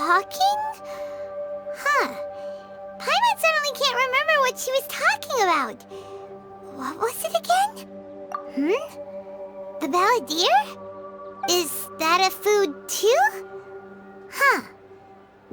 talking? Huh. Paimon suddenly can't remember what she was talking about. What was it again? The balladeer? Is that a food too? Huh.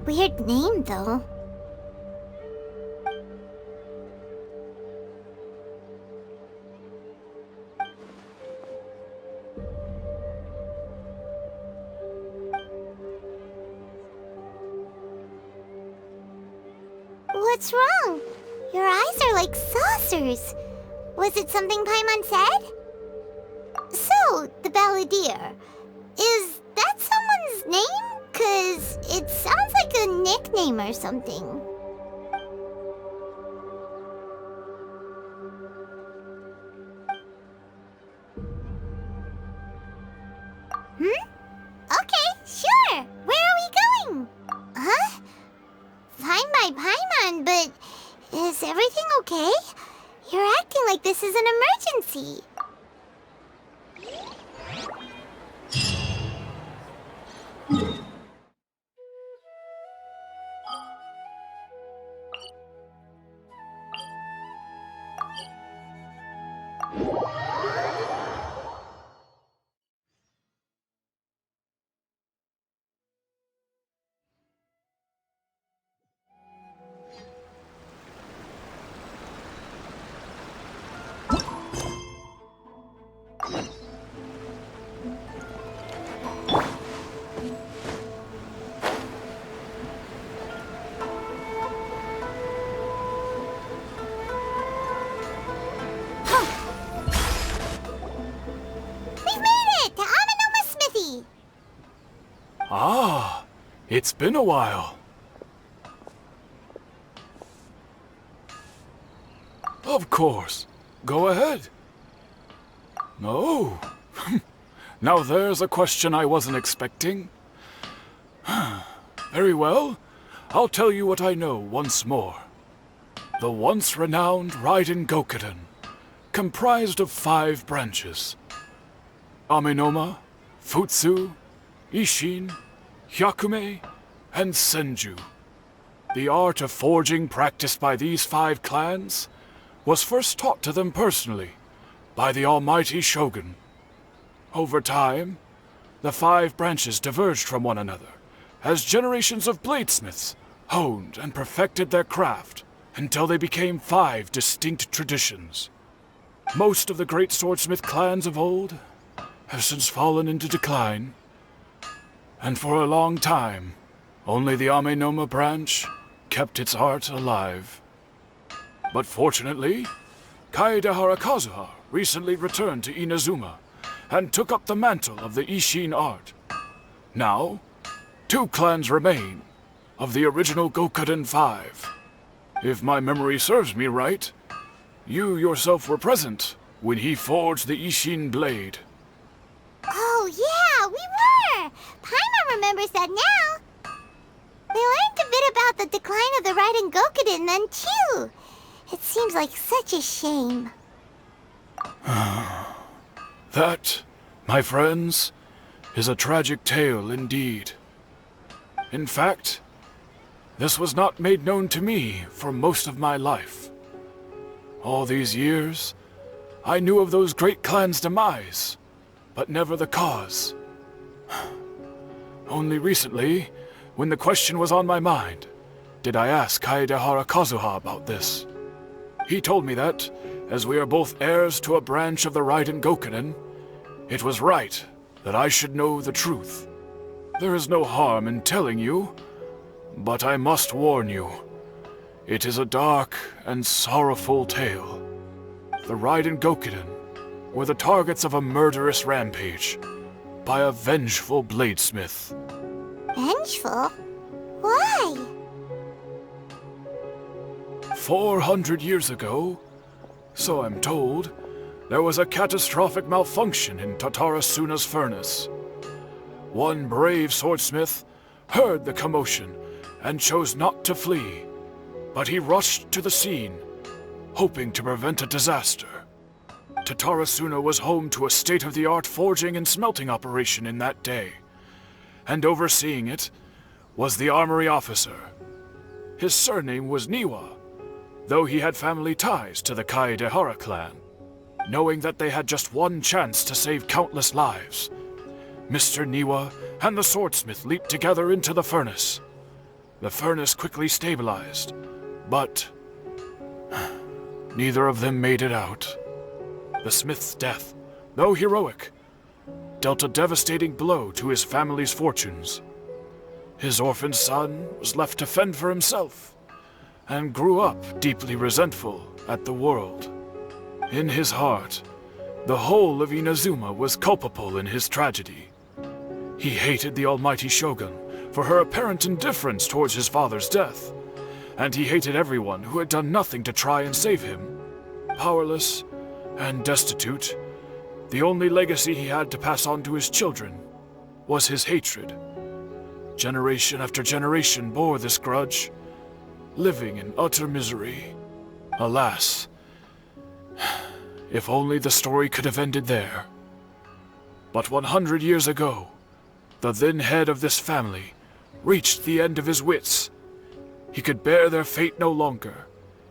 Weird name though. What's wrong? Your eyes are like saucers. Was it something Paimon said? So, the balladeer. Is that someone's name? 'Cause it sounds like a nickname or something. Okay, sure. Where are we going? Huh? Fine by Paimon, but is everything okay? You're acting like this is an emergency. Ah, it's been a while. Of course. Go ahead. Oh. Now there's a question I wasn't expecting. Very well. I'll tell you what I know once more. The once renowned Raiden Gokuden, comprised of 5 branches. Amenoma, Futsu, Ishin, Hyakume, and Senju. The art of forging practiced by these 5 clans was first taught to them personally by the almighty Shogun. Over time, the 5 branches diverged from one another as generations of bladesmiths honed and perfected their craft until they became 5 distinct traditions. Most of the great swordsmith clans of old have since fallen into decline, and for a long time, only the Amenoma branch kept its art alive. But fortunately, Kaedehara Kazuha recently returned to Inazuma and took up the mantle of the Ishin art. Now, 2 clans remain of the original Gokuden 5. If my memory serves me right, you yourself were present when he forged the Ishin blade. Oh yeah, we were! Paimon remembers that now. We learned a bit about the decline of the Raiden Gokuden then too. It seems like such a shame. That, my friends, is a tragic tale indeed. In fact, this was not made known to me for most of my life. All these years, I knew of those great clans' demise, but never the cause. Only recently, when the question was on my mind, did I ask Kaedehara Kazuha about this. He told me that, as we are both heirs to a branch of the Raiden Gokuden, it was right that I should know the truth. There is no harm in telling you, but I must warn you. It is a dark and sorrowful tale. The Raiden Gokuden were the targets of a murderous rampage by a vengeful bladesmith. Vengeful? Why? 400 years ago, so I'm told, there was a catastrophic malfunction in Tatarasuna's furnace. One brave swordsmith heard the commotion and chose not to flee, but he rushed to the scene, hoping to prevent a disaster. Tatarasuna was home to a state-of-the-art forging and smelting operation in that day, and overseeing it was the armory officer. His surname was Niwa, though he had family ties to the Kaedehara clan. Knowing that they had just one chance to save countless lives, Mr. Niwa and the swordsmith leaped together into the furnace. The furnace quickly stabilized, but neither of them made it out. The smith's death, though heroic, dealt a devastating blow to his family's fortunes. His orphaned son was left to fend for himself, and grew up deeply resentful at the world. In his heart, the whole of Inazuma was culpable in his tragedy. He hated the almighty shogun for her apparent indifference towards his father's death, and he hated everyone who had done nothing to try and save him. Powerless and destitute, the only legacy he had to pass on to his children was his hatred. Generation after generation bore this grudge, living in utter misery. Alas, if only the story could have ended there. But 100 years ago, the then head of this family reached the end of his wits. He could bear their fate no longer,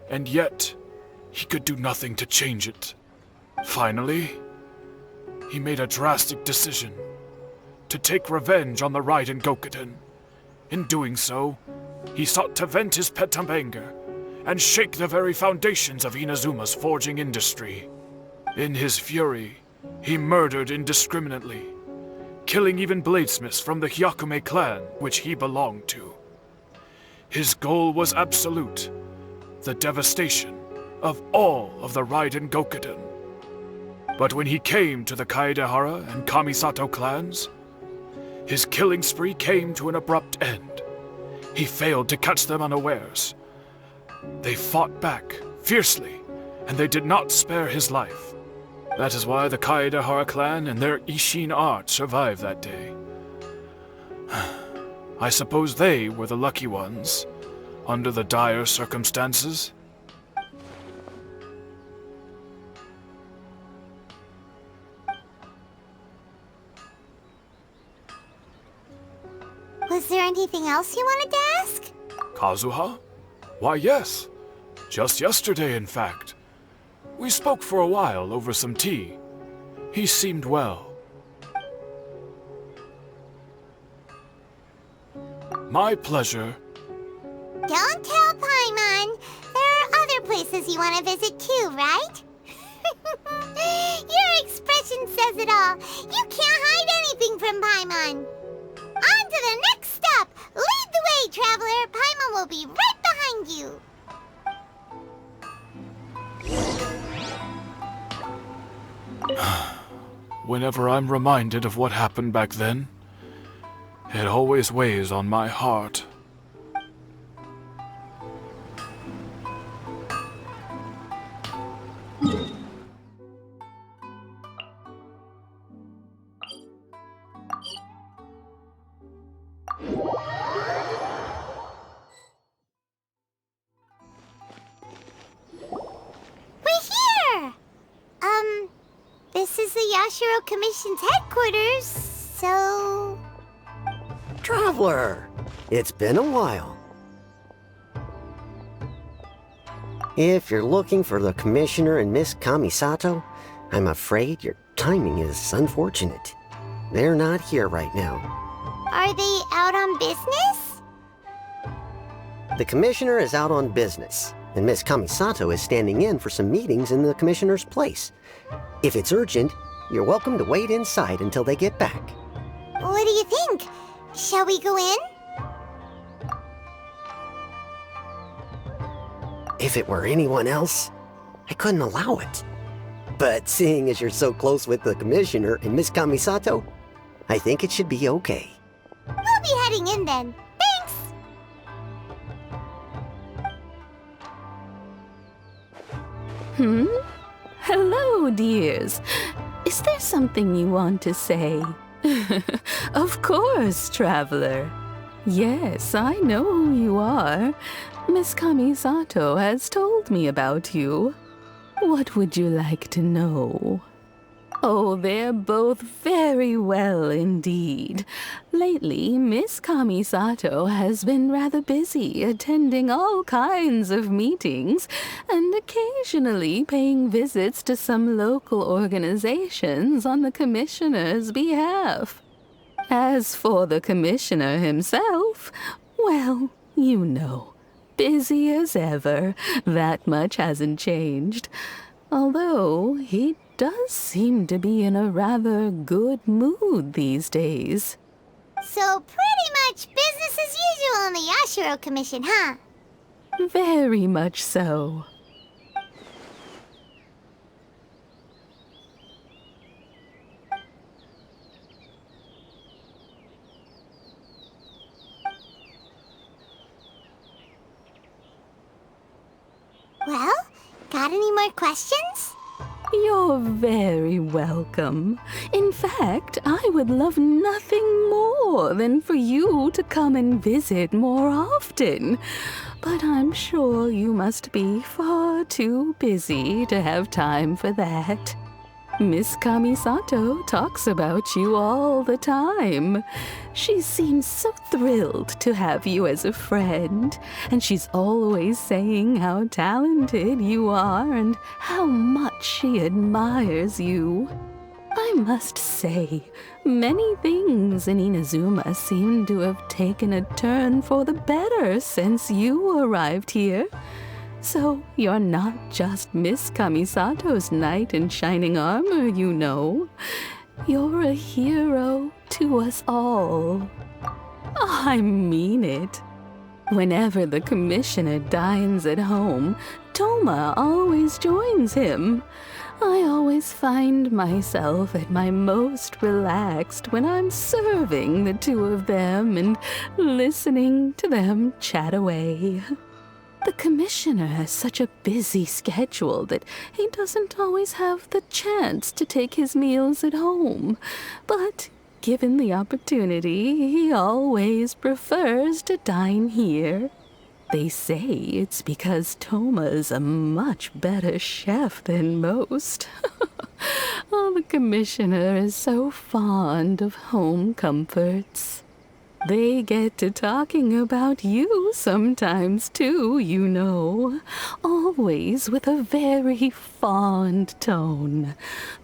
and yet he could do nothing to change it. Finally, he made a drastic decision to take revenge on the Raiden Gokuden. In doing so, he sought to vent his pent anger and shake the very foundations of Inazuma's forging industry. In his fury, he murdered indiscriminately, killing even bladesmiths from the Hyakume clan which he belonged to. His goal was absolute, the devastation of all of the Raiden Gokuden. But when he came to the Kaedehara and Kamisato clans, his killing spree came to an abrupt end. He failed to catch them unawares. They fought back fiercely, and they did not spare his life. That is why the Kaedehara clan and their Ishin art survived that day. I suppose they were the lucky ones, under the dire circumstances. Was there anything else you wanted to ask? Kazuha? Why, yes. Just yesterday, in fact. We spoke for a while over some tea. He seemed well. My pleasure. Don't tell Paimon. There are other places you want to visit too, right? Your expression says it all. You can't hide anything from Paimon. On to the next stop! Lead the way, Traveler! Paimon will be right behind you! Whenever I'm reminded of what happened back then, it always weighs on my heart. This is the Yashiro Commission's headquarters, so... Traveler! It's been a while. If you're looking for the Commissioner and Miss Kamisato, I'm afraid your timing is unfortunate. They're not here right now. Are they out on business? The Commissioner is out on business, and Miss Kamisato is standing in for some meetings in the Commissioner's place. If it's urgent, you're welcome to wait inside until they get back. What do you think? Shall we go in? If it were anyone else, I couldn't allow it. But seeing as you're so close with the Commissioner and Miss Kamisato, I think it should be okay. We'll be heading in then. Thanks! Hello, dears. Is there something you want to say? Of course, Traveler. Yes, I know who you are. Miss Kamisato has told me about you. What would you like to know? Oh, they're both very well indeed. Lately, Miss Kamisato has been rather busy attending all kinds of meetings and occasionally paying visits to some local organizations on the commissioner's behalf. As for the commissioner himself, well, you know, busy as ever. That much hasn't changed. Although he does seem to be in a rather good mood these days. So pretty much business as usual on the Yashiro Commission, huh? Very much so. Well, got any more questions? You're very welcome. In fact, I would love nothing more than for you to come and visit more often. But I'm sure you must be far too busy to have time for that. Miss Kamisato talks about you all the time. She seems so thrilled to have you as a friend, and she's always saying how talented you are and how much she admires you. I must say, many things in Inazuma seem to have taken a turn for the better since you arrived here. So you're not just Miss Kamisato's knight in shining armor, you know. You're a hero to us all. I mean it. Whenever the commissioner dines at home, Toma always joins him. I always find myself at my most relaxed when I'm serving the two of them and listening to them chat away. The commissioner has such a busy schedule that he doesn't always have the chance to take his meals at home. But given the opportunity, he always prefers to dine here. They say it's because Toma's a much better chef than most. Oh, the commissioner is so fond of home comforts. They get to talking about you sometimes, too, you know. Always with a very fond tone.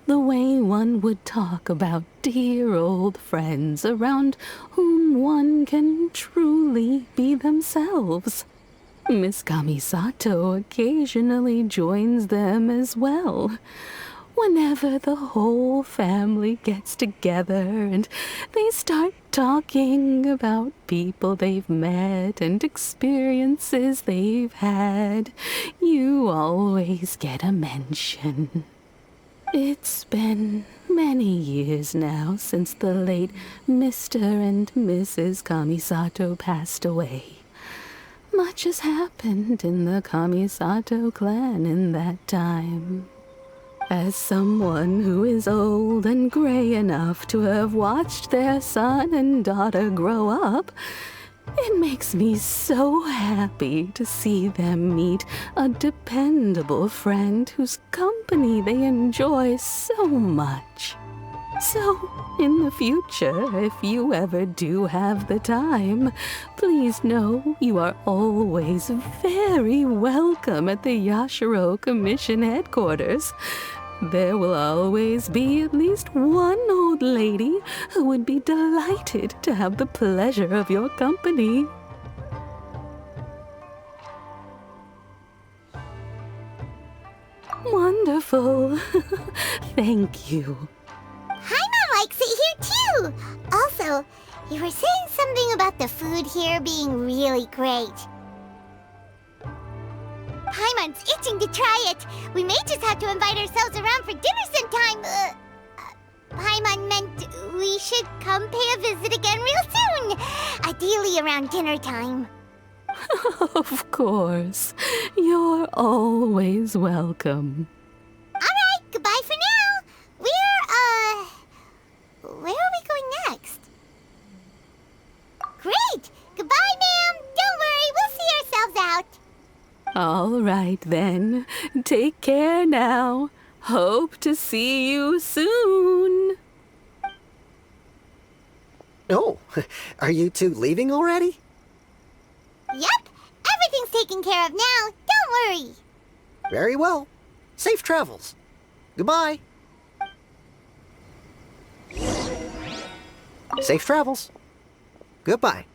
The way one would talk about dear old friends around whom one can truly be themselves. Miss Kamisato occasionally joins them as well. Whenever the whole family gets together and they start talking about people they've met and experiences they've had, you always get a mention. It's been many years now since the late Mr. and Mrs. Kamisato passed away. Much has happened in the Kamisato clan in that time. As someone who is old and gray enough to have watched their son and daughter grow up, it makes me so happy to see them meet a dependable friend whose company they enjoy so much. So, in the future, if you ever do have the time, please know you are always very welcome at the Yashiro Commission headquarters. There will always be at least one old lady who would be delighted to have the pleasure of your company. Wonderful. Thank you. Paimon likes it here too. Also, you were saying something about the food here being really great. Paimon's itching to try it. We may just have to invite ourselves around for dinner sometime. Paimon meant we should come pay a visit again real soon. Ideally around dinner time. Of course. You're always welcome. Alright, goodbye for now. Where are we going next? Great! Goodbye, ma'am. Don't worry, we'll see ourselves out. All right, then. Take care now. Hope to see you soon. Oh, are you two leaving already? Yep, everything's taken care of now. Don't worry. Very well. Safe travels. Goodbye. Safe travels. Goodbye.